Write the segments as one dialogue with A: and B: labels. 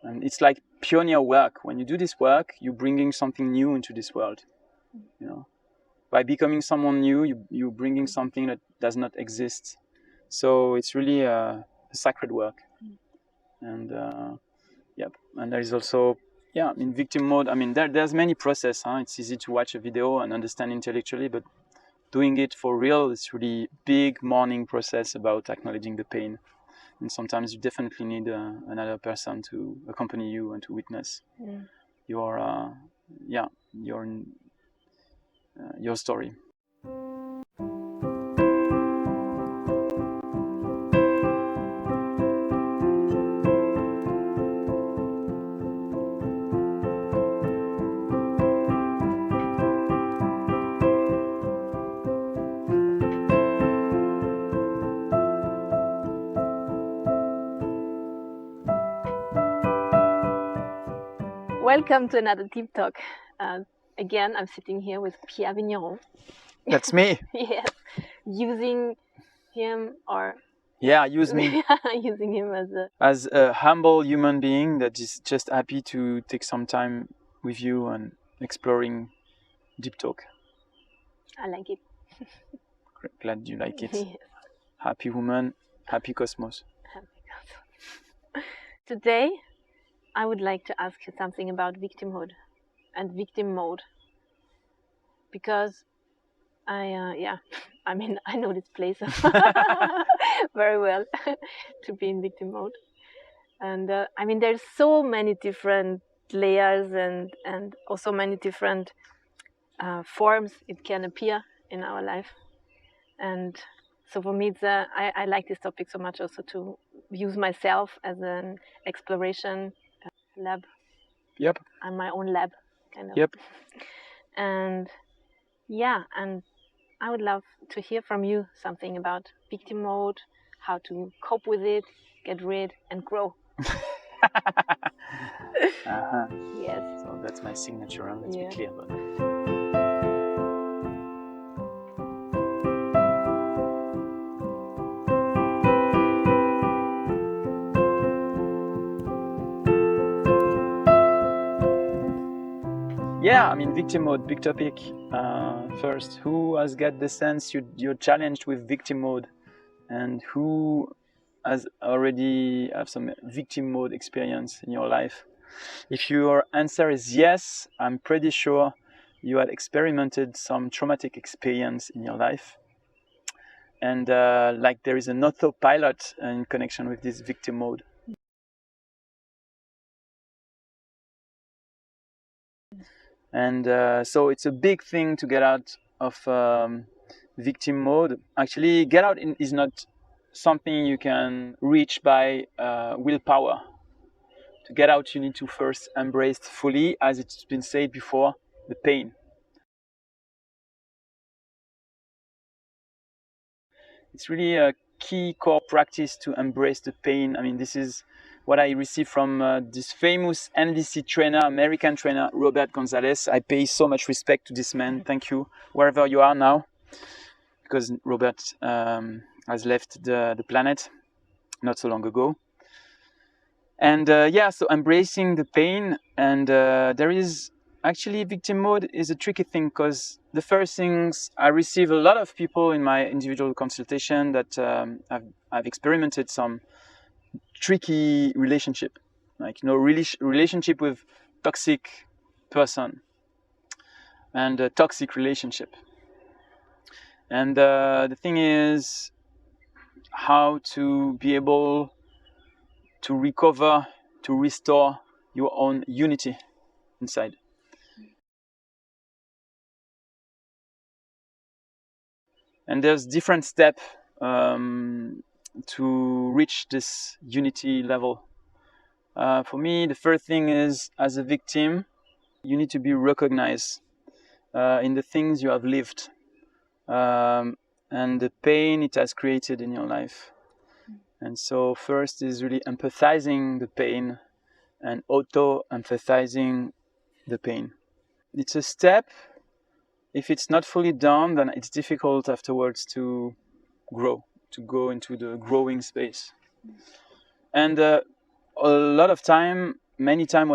A: And it's like pioneer work. When you do this work, you're bringing something new into this world. You know, by becoming someone new, you're bringing something that does not exist. So it's really a sacred work. And and there is also in victim mode. I mean, there's many process. It's easy to watch a video and understand intellectually, but doing it for real is really big morning process about acknowledging the pain. And sometimes you definitely need another person to accompany you and to witness your story.
B: Welcome to another Deep Talk. Again, I'm sitting here with Pierre Vigneron.
A: That's me.
B: Yes, using him using him
A: as a humble human being that is just happy to take some time with you and exploring Deep Talk.
B: I like it.
A: Glad you like it.
B: Yes.
A: Happy woman, happy cosmos.
B: Happy cosmos. Today, I would like to ask you something about victimhood and victim mode, because I know this place very well to be in victim mode, and there's so many different layers and also many different forms it can appear in our life, and so for me I like this topic so much, also to use myself as an exploration lab.
A: Yep.
B: I'm my own lab, kind of.
A: Yep.
B: And I would love to hear from you something about victim mode, how to cope with it, get rid, and grow. Yes.
A: So that's my signature. Let's be clear about that. Yeah, I mean, victim mode, big topic. First, who has got the sense you're challenged with victim mode, and who has already have some victim mode experience in your life? If your answer is yes, I'm pretty sure you had experimented some traumatic experience in your life, and like there is an autopilot in connection with this victim mode. And so it's a big thing to get out of victim mode. Actually, get out is not something you can reach by willpower. To get out, you need to first embrace fully, as it's been said before, the pain. It's really a key core practice to embrace the pain. I mean, this is what I received from this famous NVC trainer, American trainer, Robert Gonzalez. I pay so much respect to this man. Thank you, wherever you are now, because Robert has left the planet not so long ago. And so embracing the pain, and there is actually victim mode is a tricky thing, because the first things I receive a lot of people in my individual consultation that I've experimented some tricky relationship, like relationship with toxic person and a toxic relationship. And the thing is how to be able to recover, to restore your own unity inside. And there's different steps to reach this unity level. For me, the first thing is, as a victim, you need to be recognized in the things you have lived and the pain it has created in your life. And so first is really empathizing the pain and auto-empathizing the pain. It's a step. If it's not fully done, then it's difficult afterwards to grow, to go into the growing space. And a lot of time, many times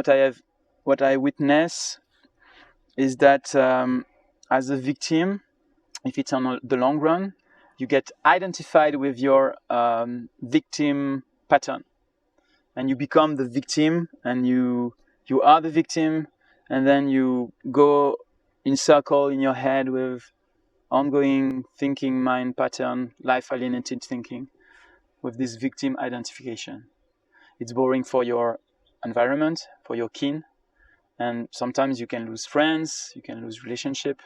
A: what I witness is that as a victim, if it's on the long run, you get identified with your victim pattern, and you become the victim, and you are the victim, and then you go in circle in your head with ongoing thinking mind pattern, life alienated thinking, with this victim identification. It's boring for your environment, for your kin, and sometimes you can lose friends, you can lose relationship,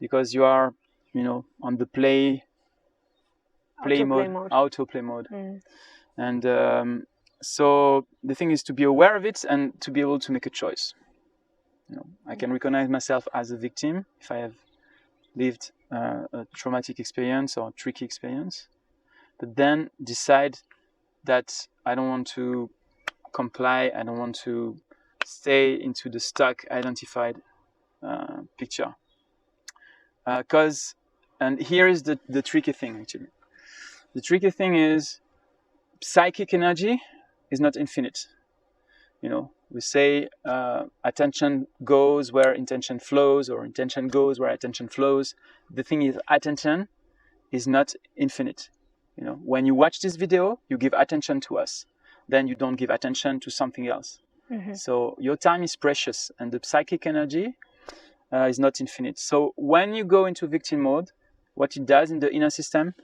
A: because you are, on the autoplay mode. And so the thing is to be aware of it and to be able to make a choice. I can recognize myself as a victim if I have lived a traumatic experience or tricky experience, but then decide that I don't want to comply, I don't want to stay into the stuck identified picture. And here is the tricky thing, actually. The tricky thing is psychic energy is not infinite. We say attention goes where intention flows, or intention goes where attention flows. The thing is, attention is not infinite. When you watch this video, you give attention to us. Then you don't give attention to something else. Mm-hmm. So your time is precious, and the psychic energy is not infinite. So when you go into victim mode, what it does in the inner system,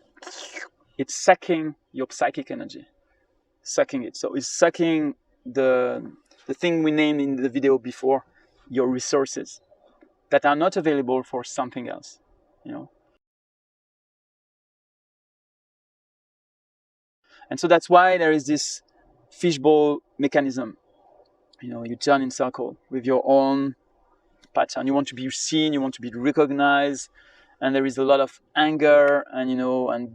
A: it's sucking your psychic energy, sucking it. So it's sucking the thing we named in the video before, your resources that are not available for something else. And so that's why there is this fishbowl mechanism. You turn in circle with your own pattern. You want to be seen, you want to be recognized, and there is a lot of anger and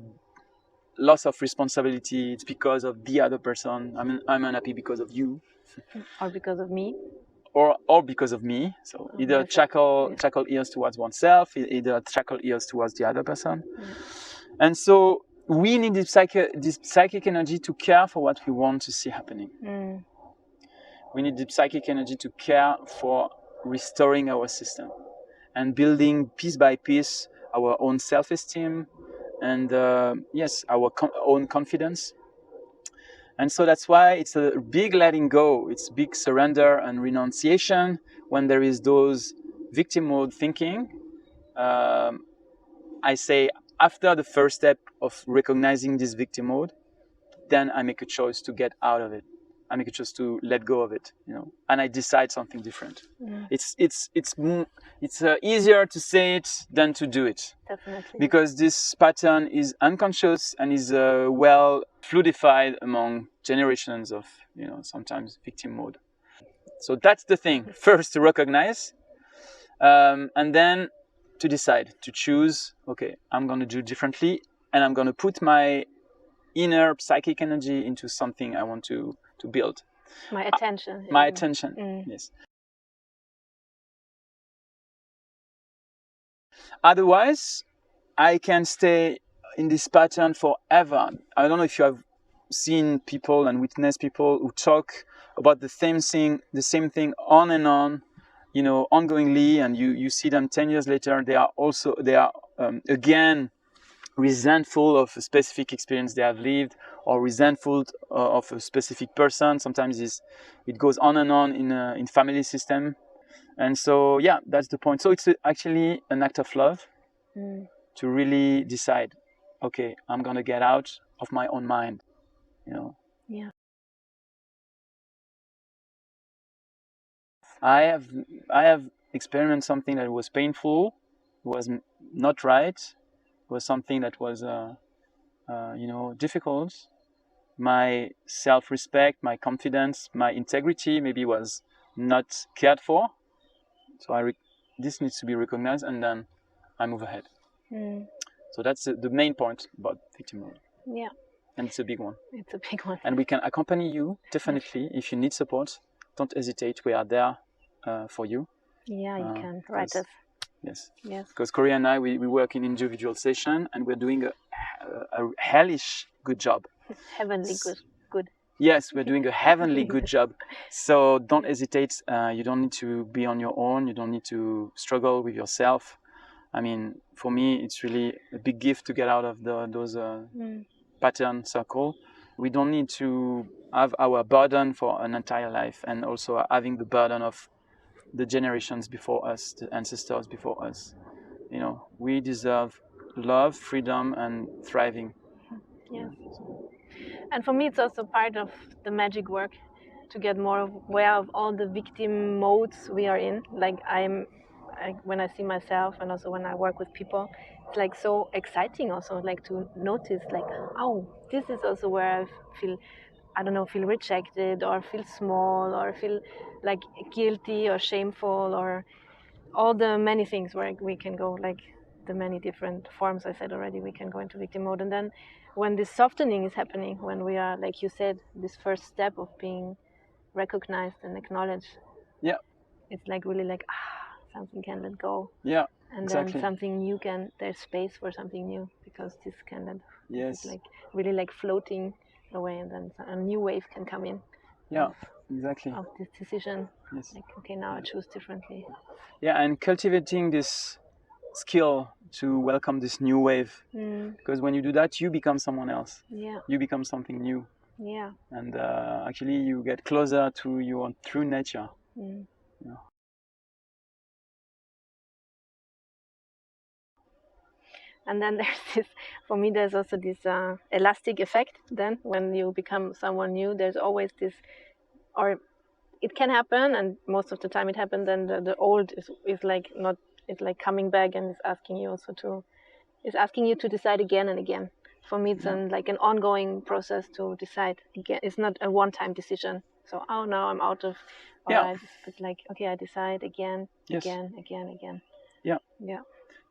A: loss of responsibility. It's because of the other person. I'm unhappy because of you,
B: or because of me,
A: or because of me. So either shackle ears towards oneself, either shackle ears towards the other person. And so we need this psychic energy to care for what we want to see happening. We need the psychic energy to care for restoring our system and building piece by piece our own self-esteem and our own confidence. And so that's why it's a big letting go. It's big surrender and renunciation when there is those victim mode thinking. I say after the first step of recognizing this victim mode, then I make a choice to get out of it. I make a choice to let go of it, and I decide something different. It's easier to say it than to do it.
B: Definitely.
A: Because this pattern is unconscious and is well fluidified among generations of, sometimes victim mode. So that's the thing. First, to recognize, and then to decide, to choose. Okay, I'm going to do differently, and I'm going to put my inner psychic energy into something I want to build.
B: My attention.
A: My attention, yes. Otherwise, I can stay in this pattern forever. I don't know if you have seen people and witnessed people who talk about the same thing on and on, ongoingly, and you see them 10 years later, they are again resentful of a specific experience they have lived, or resentful of a specific person. Sometimes it goes on and on in family system. And so, that's the point. So it's actually an act of love to really decide, okay, I'm going to get out of my own mind,
B: Yeah.
A: I have experienced something that was painful, was not right, was something that was, difficult. My self-respect, my confidence, my integrity maybe was not cared for. So this needs to be recognized, and then I move ahead. So that's the main point about victim mode.
B: Yeah.
A: And it's a big one.
B: It's a big one.
A: And we can accompany you, definitely. If you need support, don't hesitate. We are there for you.
B: Yeah, you can write us.
A: Yes.
B: Yes.
A: Because Corey and I, we work in individual session, and we're doing a hellish good job.
B: Heavenly good.
A: Yes, we're doing a heavenly good job. So don't hesitate. You don't need to be on your own. You don't need to struggle with yourself. I mean, for me, it's really a big gift to get out of those pattern circle. We don't need to have our burden for an entire life, and also having the burden of the generations before us, the ancestors before us. You know, we deserve love, freedom, and thriving.
B: Yes. And for me, it's also part of the magic work to get more aware of all the victim modes we are in. Like when I see myself, and also when I work with people, it's like so exciting also, like to notice, like, oh, this is also where I feel, I don't know, feel rejected or feel small or feel like guilty or shameful or all the many things where we can go, like the many different forms I said already, we can go into victim mode. And then when this softening is happening, when we are, like you said, this first step of being recognized and acknowledged,
A: Yeah,
B: it's like really like, something can let go.
A: yeah,
B: And
A: exactly.
B: then something new can, there's space for something new, because this can let,
A: Yes.
B: it's like really like floating away, and then a new wave can come in.
A: Yeah, exactly.
B: Of this decision.
A: Yes.
B: Like, okay, now I choose differently.
A: Yeah, and cultivating this skill to welcome this new wave, because when you do that, you become someone else.
B: Yeah.
A: You become something new.
B: Yeah.
A: And actually, you get closer to your true nature. Yeah.
B: And then there's this, for me, there's also this elastic effect. Then when you become someone new, there's always this, or it can happen, and most of the time it happens, then the old is like not, it's like coming back and is asking you also to, is asking you to decide again and again. For me, it's like an ongoing process to decide again. It's not a one-time decision. So, oh, now I'm out of, but like, okay, I decide again, again.
A: Yeah.
B: Yeah.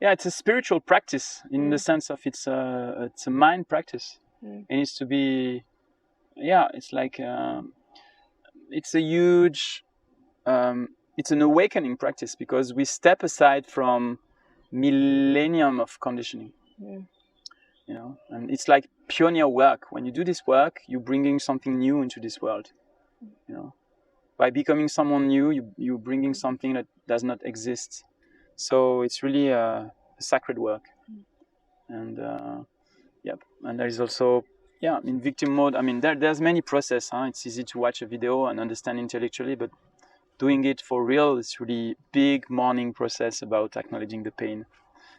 A: Yeah, it's a spiritual practice in the sense of it's a mind practice. It needs to be, it's like, it's a huge, it's an awakening practice, because we step aside from millennium of conditioning. You know, and it's like pioneer work. When you do this work, you're bringing something new into this world. You know, by becoming someone new, you're bringing something that does not exist. So it's really a sacred work. And and there is also, in victim mode, I mean, there's many process. It's easy to watch a video and understand intellectually, but doing it for real is really big morning process about acknowledging the pain.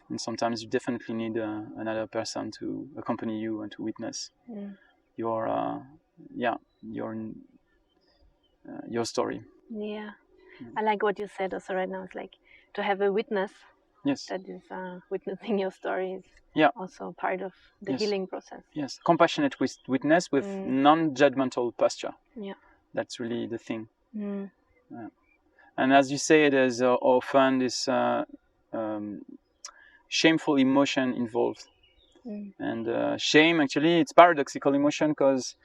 A: And sometimes you definitely need another person to accompany you and to witness your your story.
B: Yeah. I like what you said also right now. It's like to have a witness.
A: Yes.
B: That is witnessing your story is also part of the healing process.
A: Yes. Compassionate witness with non-judgmental posture.
B: Yeah.
A: That's really the thing. And as you say, there's often this shameful emotion involved. And shame, actually, it's paradoxical emotion, because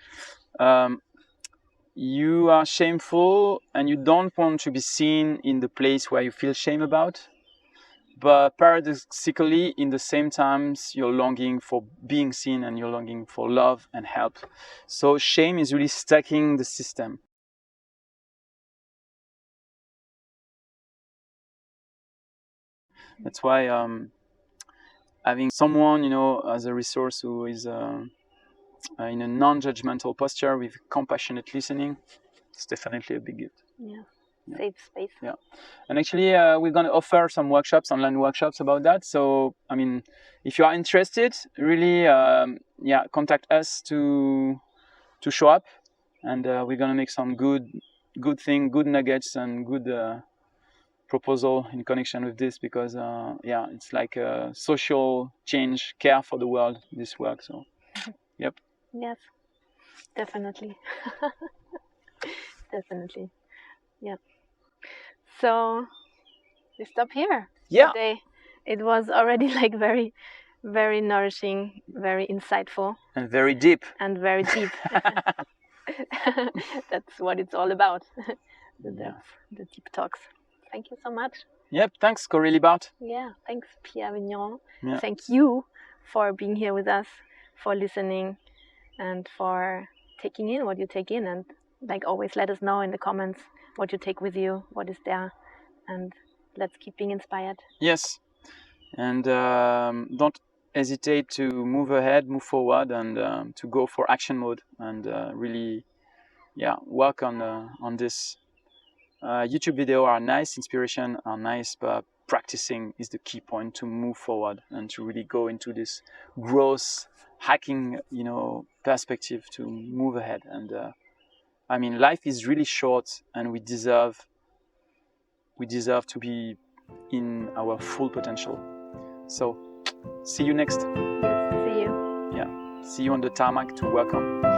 A: you are shameful and you don't want to be seen in the place where you feel shame about. But paradoxically, in the same times, you're longing for being seen and you're longing for love and help. So shame is really stacking the system. That's why having someone, as a resource who is in a non-judgmental posture with compassionate listening, it's definitely a big gift.
B: Yeah. Safe space.
A: Yeah. And actually, we're going to offer some workshops, online workshops about that. So, I mean, if you are interested, really, contact us to show up, and we're going to make some good nuggets and good proposal in connection with this, because it's like a social change, care for the world, this work. So, yep.
B: Yes, definitely. Definitely. Yeah. So we stop here today. It was already like very, very nourishing, very insightful.
A: And very deep.
B: That's what it's all about. That's the deep talks. Thank you so much.
A: Yep, thanks, Corélie Bart.
B: Yeah, thanks, Pierre Vignon. Yeah. Thank you for being here with us, for listening, and for taking in what you take in, and like always, let us know in the comments what you take with you, what is there, and let's keep being inspired.
A: Yes, and don't hesitate to move ahead, move forward, and to go for action mode, and really, work on this. YouTube video are nice, inspiration are nice, but practicing is the key point to move forward and to really go into this growth hacking, perspective to move ahead. And I mean, life is really short, and we deserve to be in our full potential. So, see you next.
B: Yes, see you.
A: Yeah, see you on the tarmac to work on.